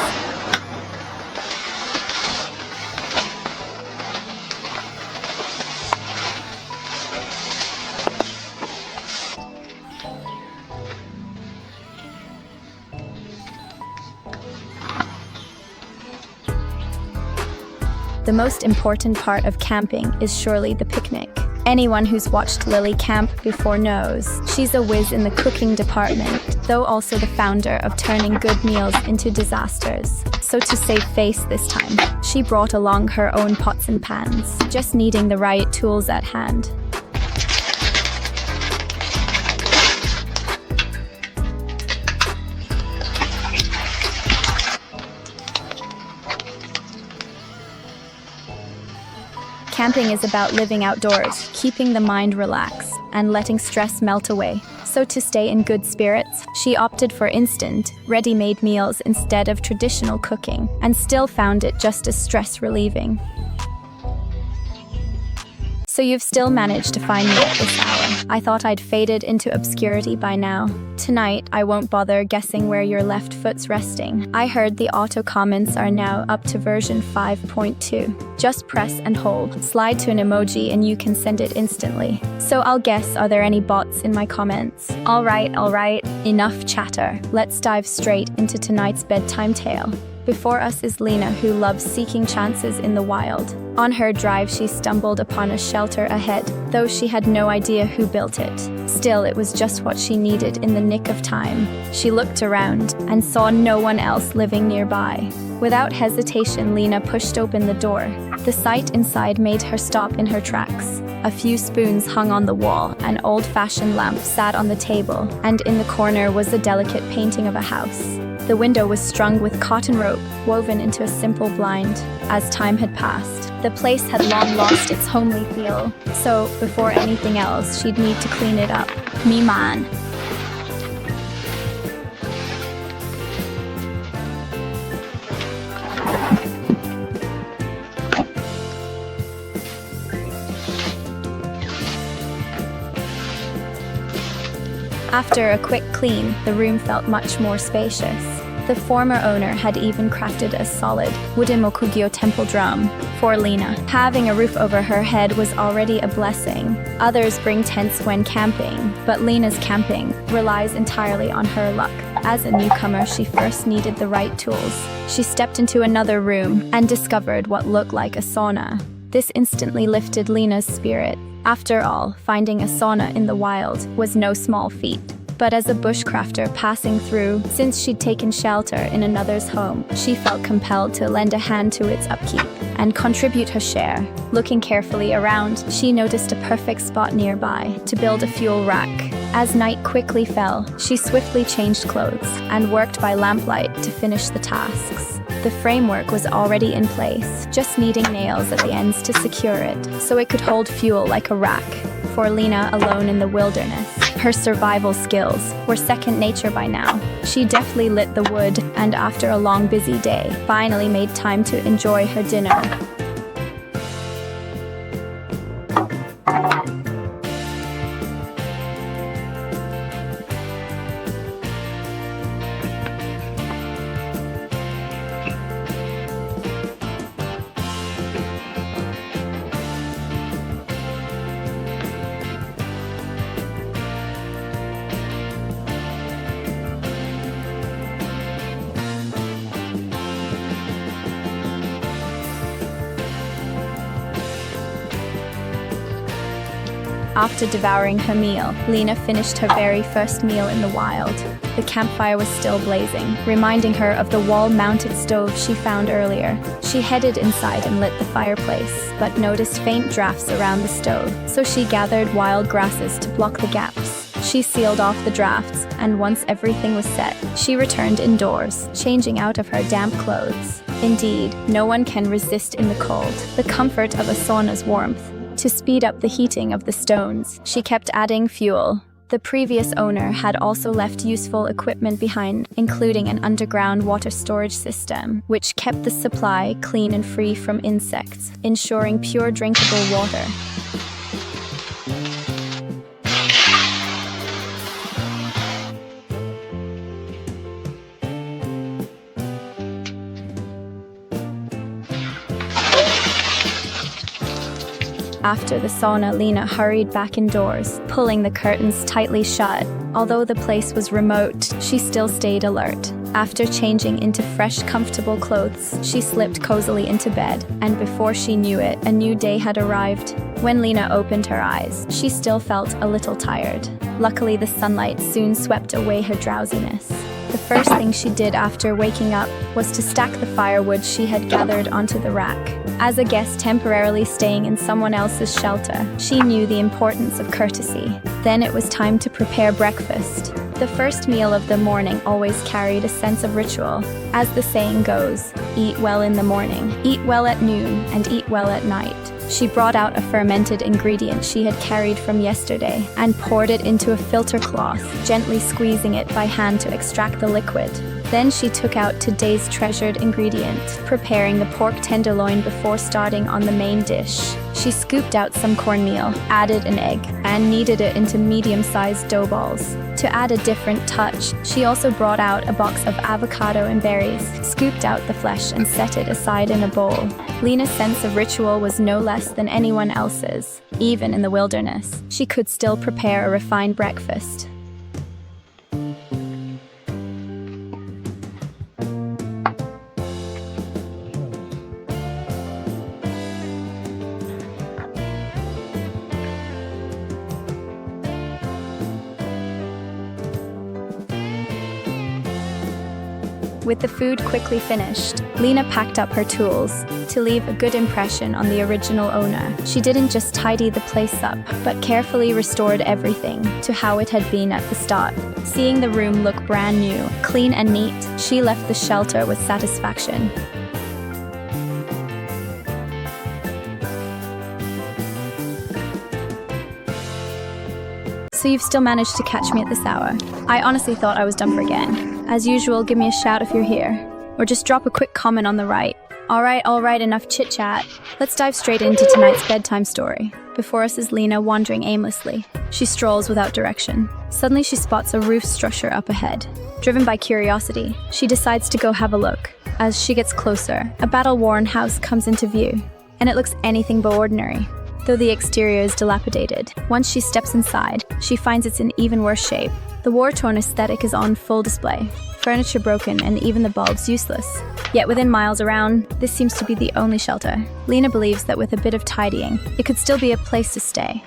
The most important part of camping is surely the picnic. Anyone who's watched Lily camp before knows she's a whiz in the cooking department, though also the founder of turning good meals into disasters. So to save face this time, she brought along her own pots and pans, just needing the right tools at hand. Camping is about living outdoors, keeping the mind relaxed, and letting stress melt away. So to stay in good spirits, she opted for instant, ready-made meals instead of traditional cooking, and still found it just as stress-relieving. So you've still managed to find me at this hour. I thought I'd faded into obscurity by now. Tonight, I won't bother guessing where your left foot's resting. I heard the auto comments are now up to version 5.2. Just press and hold, slide to an emoji and you can send it instantly. So I'll guess, are there any bots in my comments? Alright, enough chatter. Let's dive straight into tonight's bedtime tale. Before us is Lena, who loves seeking chances in the wild. On her drive, she stumbled upon a shelter ahead, though she had no idea who built it. Still, it was just what she needed in the nick of time. She looked around and saw no one else living nearby. Without hesitation, Lena pushed open the door. The sight inside made her stop in her tracks. A few spoons hung on the wall, an old-fashioned lamp sat on the table, and in the corner was a delicate painting of a house. The window was strung with cotton rope, woven into a simple blind. As time had passed, the place had long lost its homely feel, so before anything else, she'd need to clean it up. Me man. After a quick clean, the room felt much more spacious. The former owner had even crafted a solid wooden Mokugyo temple drum for Lena. Having a roof over her head was already a blessing. Others bring tents when camping, but Lena's camping relies entirely on her luck. As a newcomer, she first needed the right tools. She stepped into another room and discovered what looked like a sauna. This instantly lifted Lena's spirit. After all, finding a sauna in the wild was no small feat. But as a bushcrafter passing through, since she'd taken shelter in another's home, she felt compelled to lend a hand to its upkeep and contribute her share. Looking carefully around, she noticed a perfect spot nearby to build a fuel rack. As night quickly fell, she swiftly changed clothes and worked by lamplight to finish the tasks. The framework was already in place, just needing nails at the ends to secure it, so it could hold fuel like a rack. For Lena, alone in the wilderness, her survival skills were second nature by now. She deftly lit the wood and, after a long busy day, finally made time to enjoy her dinner. After devouring her meal, Lena finished her very first meal in the wild. The campfire was still blazing, reminding her of the wall-mounted stove she found earlier. She headed inside and lit the fireplace, but noticed faint drafts around the stove, so she gathered wild grasses to block the gaps. She sealed off the drafts, and once everything was set, she returned indoors, changing out of her damp clothes. Indeed, no one can resist in the cold the comfort of a sauna's warmth. To speed up the heating of the stones, she kept adding fuel. The previous owner had also left useful equipment behind, including an underground water storage system, which kept the supply clean and free from insects, ensuring pure drinkable water. After the sauna, Lena hurried back indoors, pulling the curtains tightly shut. Although the place was remote, she still stayed alert. After changing into fresh, comfortable clothes, she slipped cozily into bed, and before she knew it, a new day had arrived. When Lena opened her eyes, she still felt a little tired. Luckily, the sunlight soon swept away her drowsiness. The first thing she did after waking up was to stack the firewood she had gathered onto the rack. As a guest temporarily staying in someone else's shelter, she knew the importance of courtesy. Then it was time to prepare breakfast. The first meal of the morning always carried a sense of ritual. As the saying goes, eat well in the morning, eat well at noon, and eat well at night. She brought out a fermented ingredient she had carried from yesterday and poured it into a filter cloth, gently squeezing it by hand to extract the liquid. Then she took out today's treasured ingredient, preparing the pork tenderloin before starting on the main dish. She scooped out some cornmeal, added an egg, and kneaded it into medium-sized dough balls. To add a different touch, she also brought out a box of avocado and berries, scooped out the flesh and set it aside in a bowl. Lena's sense of ritual was no less than anyone else's. Even in the wilderness, she could still prepare a refined breakfast. With the food quickly finished, Lena packed up her tools to leave a good impression on the original owner. She didn't just tidy the place up, but carefully restored everything to how it had been at the start. Seeing the room look brand new, clean and neat, she left the shelter with satisfaction. So you've still managed to catch me at this hour. I honestly thought I was done for again. As usual, give me a shout if you're here, or just drop a quick comment on the right. Alright, enough chit-chat. Let's dive straight into tonight's bedtime story. Before us is Lena wandering aimlessly. She strolls without direction. Suddenly she spots a roof structure up ahead. Driven by curiosity, she decides to go have a look. As she gets closer, a battle-worn house comes into view, and it looks anything but ordinary. Though the exterior is dilapidated, once she steps inside, she finds it's in even worse shape. The war-torn aesthetic is on full display. furniture broken, and even the bulbs useless. Yet within miles around, this seems to be the only shelter. Lena believes that with a bit of tidying, it could still be a place to stay.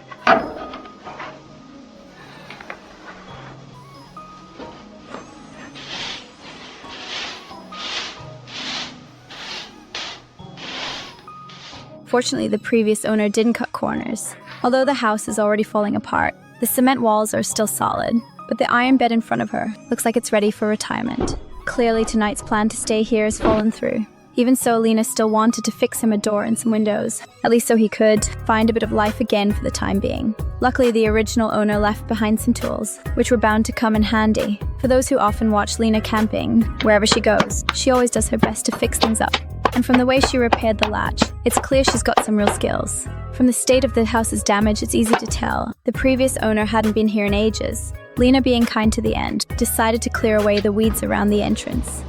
Fortunately, the previous owner didn't cut corners. Although the house is already falling apart, the cement walls are still solid, but the iron bed in front of her looks like it's ready for retirement. Clearly, tonight's plan to stay here has fallen through. Even so, Lena still wanted to fix him a door and some windows, at least so he could find a bit of life again for the time being. Luckily, the original owner left behind some tools, which were bound to come in handy. For those who often watch Lena camping, wherever she goes, she always does her best to fix things up. And from the way she repaired the latch, it's clear she's got some real skills. From the state of the house's damage, it's easy to tell. The previous owner hadn't been here in ages. Lena, being kind to the end, decided to clear away the weeds around the entrance.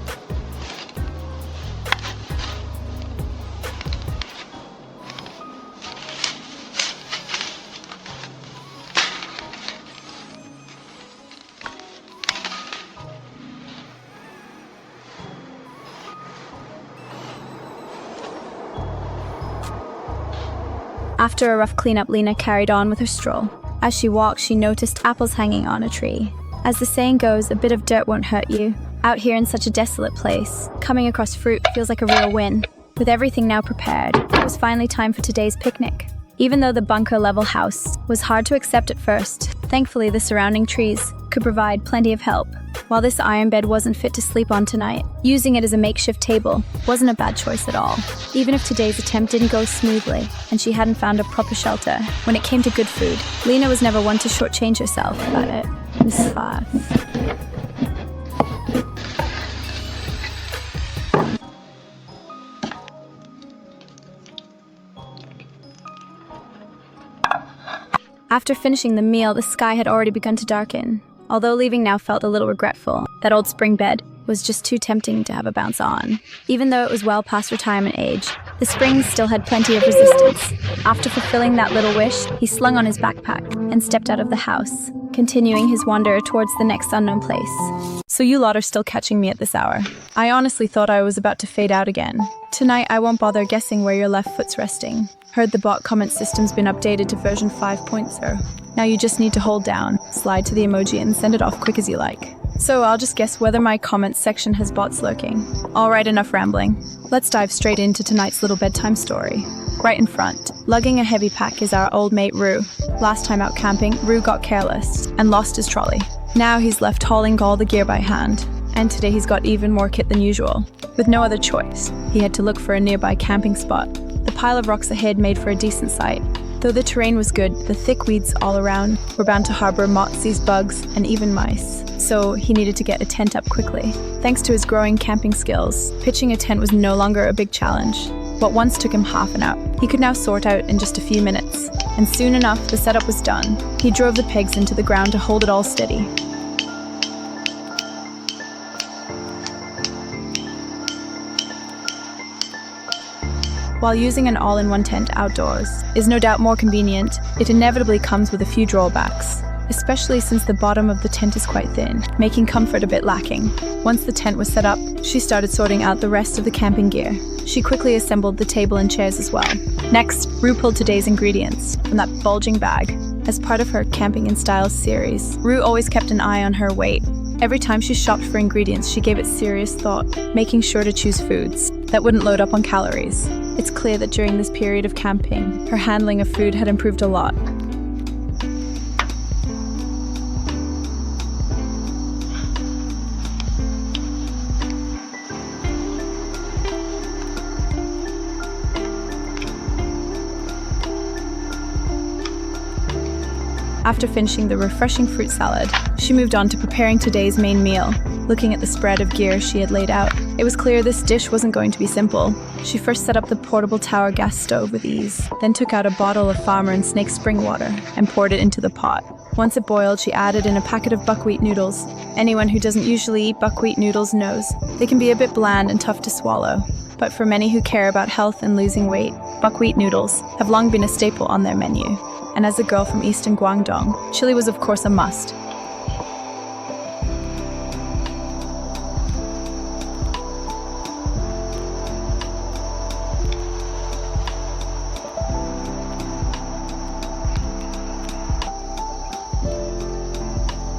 After a rough cleanup, Lena carried on with her stroll. As she walked, she noticed apples hanging on a tree. As the saying goes, a bit of dirt won't hurt you. Out here in such a desolate place, coming across fruit feels like a real win. With everything now prepared, it was finally time for today's picnic. Even though the bunker-level house was hard to accept at first, thankfully the surrounding trees could provide plenty of help. While this iron bed wasn't fit to sleep on tonight, using it as a makeshift table wasn't a bad choice at all. Even if today's attempt didn't go smoothly, and she hadn't found a proper shelter, when it came to good food, Lena was never one to shortchange herself about it. Miss Five. After finishing the meal, the sky had already begun to darken. Although leaving now felt a little regretful, that old spring bed was just too tempting to have a bounce on. Even though it was well past retirement age, the springs still had plenty of resistance. After fulfilling that little wish, he slung on his backpack and stepped out of the house, continuing his wander towards the next unknown place. So you lot are still catching me at this hour. I honestly thought I was about to fade out again. Tonight I won't bother guessing where your left foot's resting. Heard the bot comment system's been updated to version 5.0. Now you just need to hold down, slide to the emoji and send it off quick as you like. So I'll just guess whether my comments section has bots lurking. Alright, enough rambling. Let's dive straight into tonight's little bedtime story. Right in front, lugging a heavy pack, is our old mate Rue. Last time out camping, Rue got careless and lost his trolley. Now he's left hauling all the gear by hand. And today he's got even more kit than usual. With no other choice, he had to look for a nearby camping spot. The pile of rocks ahead made for a decent sight. Though the terrain was good, the thick weeds all around were bound to harbor moths, bugs, and even mice. So he needed to get a tent up quickly. Thanks to his growing camping skills, pitching a tent was no longer a big challenge. What once took him half an hour, he could now sort out in just a few minutes. And soon enough, the setup was done. He drove the pegs into the ground to hold it all steady. While using an all-in-one tent outdoors is no doubt more convenient, it inevitably comes with a few drawbacks, especially since the bottom of the tent is quite thin, making comfort a bit lacking. Once the tent was set up, she started sorting out the rest of the camping gear. She quickly assembled the table and chairs as well. Next, Rue pulled today's ingredients from that bulging bag. As part of her Camping in Style series, Rue always kept an eye on her weight. Every time she shopped for ingredients, she gave it serious thought, making sure to choose foods that wouldn't load up on calories. It's clear that during this period of camping, her handling of food had improved a lot. After finishing the refreshing fruit salad, she moved on to preparing today's main meal. Looking at the spread of gear she had laid out, it was clear this dish wasn't going to be simple. She first set up the portable tower gas stove with ease, then took out a bottle of Farmer and Snake spring water and poured it into the pot. Once it boiled, she added in a packet of buckwheat noodles. Anyone who doesn't usually eat buckwheat noodles knows they can be a bit bland and tough to swallow. But for many who care about health and losing weight, buckwheat noodles have long been a staple on their menu. And as a girl from eastern Guangdong, chili was of course a must.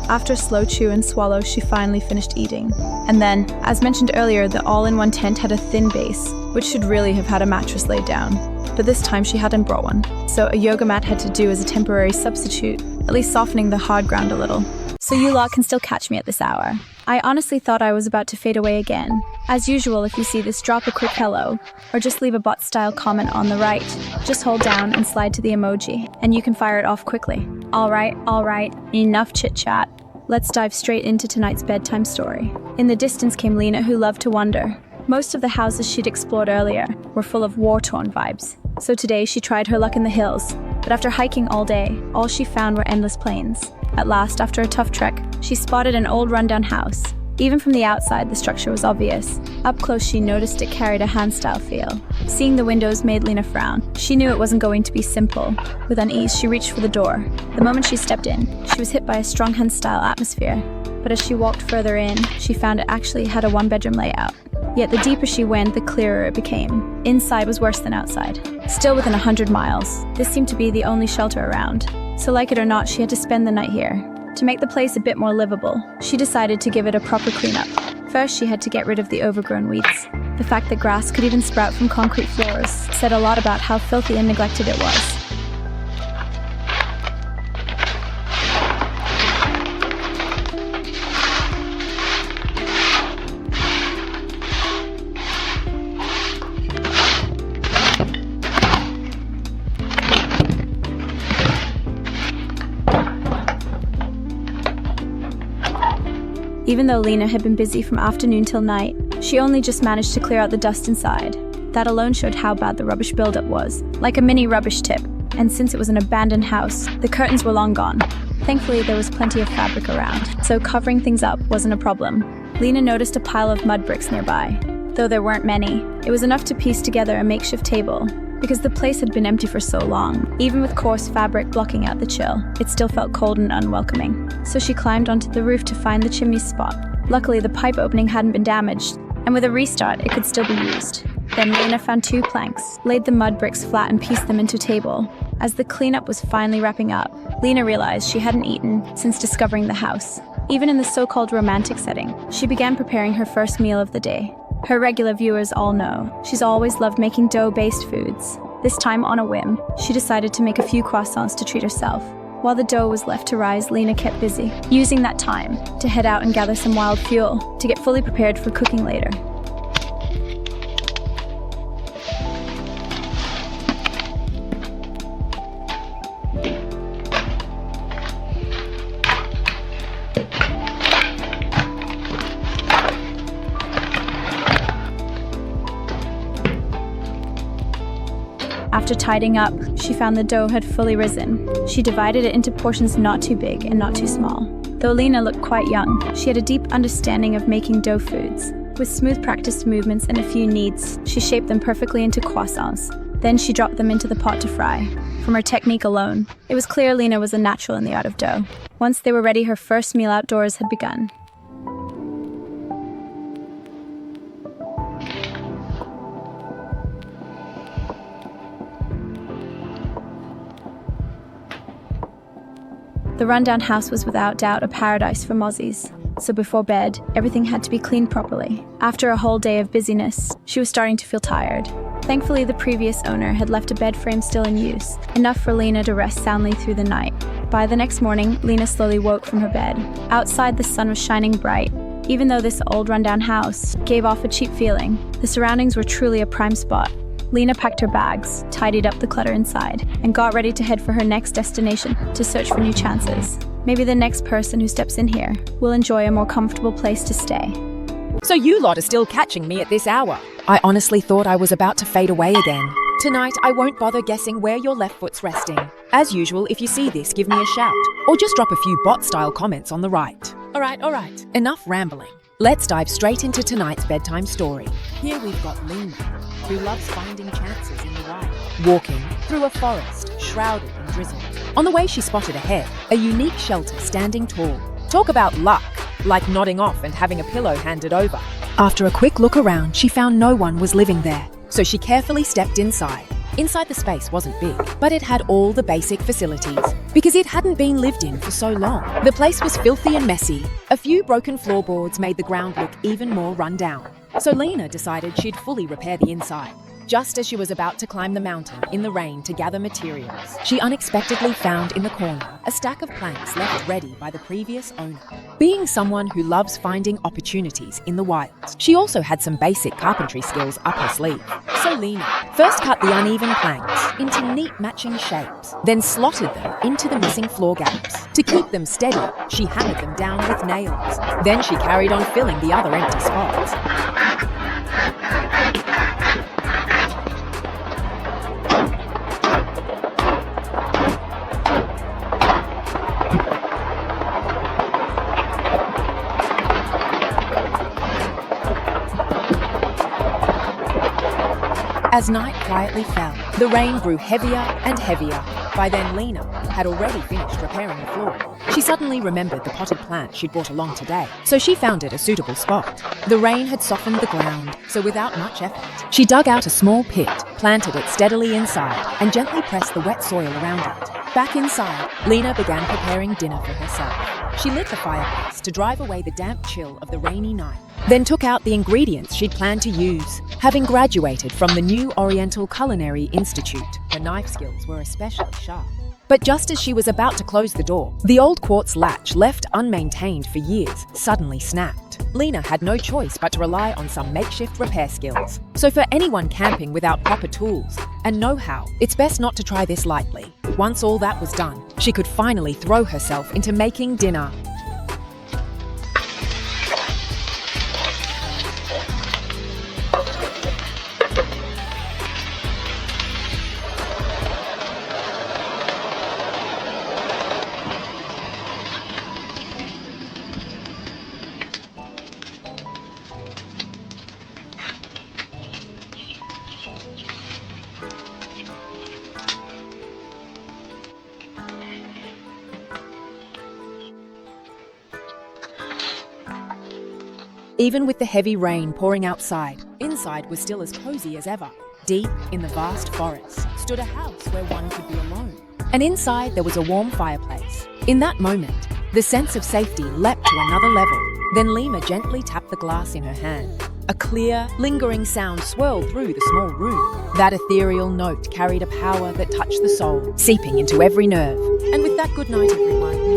After a slow chew and swallow, she finally finished eating. And then, as mentioned earlier, the all-in-one tent had a thin base, which should really have had a mattress laid down. But this time she hadn't brought one, so a yoga mat had to do as a temporary substitute, at least softening the hard ground a little. So you lot can still catch me at this hour. I honestly thought I was about to fade away again. As usual, if you see this, drop a quick hello, or just leave a bot-style comment on the right. Just hold down and slide to the emoji, and you can fire it off quickly. Alright, enough chit-chat. Let's dive straight into tonight's bedtime story. In the distance came Lena, who loved to wander. Most of the houses she'd explored earlier were full of war-torn vibes. So today she tried her luck in the hills, but after hiking all day, all she found were endless plains. At last, after a tough trek, she spotted an old rundown house. Even from the outside, the structure was obvious. Up close, she noticed it carried a hand-style feel. Seeing the windows made Lena frown. She knew it wasn't going to be simple. With unease, she reached for the door. The moment she stepped in, she was hit by a strong hand-style atmosphere. But as she walked further in, she found it actually had a one-bedroom layout. Yet the deeper she went, the clearer it became. Inside was worse than outside. Still within 100 miles, this seemed to be the only shelter around. So like it or not, she had to spend the night here. To make the place a bit more livable, she decided to give it a proper cleanup. First, she had to get rid of the overgrown weeds. The fact that grass could even sprout from concrete floors said a lot about how filthy and neglected it was. Even though Lena had been busy from afternoon till night, she only just managed to clear out the dust inside. That alone showed how bad the rubbish buildup was, like a mini rubbish tip. And since it was an abandoned house, the curtains were long gone. Thankfully, there was plenty of fabric around, so covering things up wasn't a problem. Lena noticed a pile of mud bricks nearby. Though there weren't many, it was enough to piece together a makeshift table. Because the place had been empty for so long, even with coarse fabric blocking out the chill, it still felt cold and unwelcoming. So she climbed onto the roof to find the chimney spot. Luckily, the pipe opening hadn't been damaged, and with a restart, it could still be used. Then Lena found 2 planks, laid the mud bricks flat and pieced them into a table. As the cleanup was finally wrapping up, Lena realized she hadn't eaten since discovering the house. Even in the so-called romantic setting, she began preparing her first meal of the day. Her regular viewers all know she's always loved making dough-based foods. This time, on a whim, she decided to make a few croissants to treat herself. While the dough was left to rise, Lena kept busy, using that time to head out and gather some wild fuel to get fully prepared for cooking later. After tidying up, she found the dough had fully risen. She divided it into portions not too big and not too small. Though Lena looked quite young, she had a deep understanding of making dough foods. With smooth practiced movements and a few kneads, she shaped them perfectly into croissants. Then she dropped them into the pot to fry. From her technique alone, it was clear Lena was a natural in the art of dough. Once they were ready, her first meal outdoors had begun. The rundown house was without doubt a paradise for mozzies, so before bed, everything had to be cleaned properly. After a whole day of busyness, she was starting to feel tired. Thankfully, the previous owner had left a bed frame still in use, enough for Lena to rest soundly through the night. By the next morning, Lena slowly woke from her bed. Outside, the sun was shining bright. Even though this old rundown house gave off a cheap feeling, the surroundings were truly a prime spot. Lena packed her bags, tidied up the clutter inside, and got ready to head for her next destination to search for new chances. Maybe the next person who steps in here will enjoy a more comfortable place to stay. So you lot are still catching me at this hour. I honestly thought I was about to fade away again. Tonight, I won't bother guessing where your left foot's resting. As usual, if you see this, give me a shout. Or just drop a few bot-style comments on the right. All right. Enough rambling. Let's dive straight into tonight's bedtime story. Here we've got Lena, who loves finding chances in the wild. Walking through a forest, shrouded in drizzle. On the way, she spotted ahead a unique shelter standing tall. Talk about luck, like nodding off and having a pillow handed over. After a quick look around, she found no one was living there, so she carefully stepped inside. Inside, the space wasn't big, but it had all the basic facilities. because it hadn't been lived in for so long. The place was filthy and messy. A few broken floorboards made the ground look even more run down. So Lena decided she'd fully repair the inside. Just as she was about to climb the mountain in the rain to gather materials, she unexpectedly found in the corner a stack of planks left ready by the previous owner. Being someone who loves finding opportunities in the wild, she also had some basic carpentry skills up her sleeve. So Lena first cut the uneven planks into neat matching shapes, then slotted them into the missing floor gaps. To keep them steady, she hammered them down with nails. Then she carried on filling the other empty spots. As night quietly fell, the rain grew heavier and heavier. By then, Lena had already finished repairing the floor. She suddenly remembered the potted plant she'd brought along today, so she found it a suitable spot. The rain had softened the ground, so without much effort, she dug out a small pit, planted it steadily inside, and gently pressed the wet soil around it. Back inside, Lena began preparing dinner for herself. She lit the fireplace to drive away the damp chill of the rainy night, then took out the ingredients she'd planned to use. Having graduated from the New Oriental Culinary Institute, her knife skills were especially sharp. But just as she was about to close the door, the old quartz latch, left unmaintained for years, suddenly snapped. Lena had no choice but to rely on some makeshift repair skills. So for anyone camping without proper tools and know-how, it's best not to try this lightly. Once all that was done, she could finally throw herself into making dinner. Even with the heavy rain pouring outside, inside was still as cozy as ever. Deep in the vast forest stood a house where one could be alone. And inside there was a warm fireplace. In that moment, the sense of safety leapt to another level. Then Lena gently tapped the glass in her hand. A clear, lingering sound swirled through the small room. That ethereal note carried a power that touched the soul, seeping into every nerve. And with that, good night, everyone.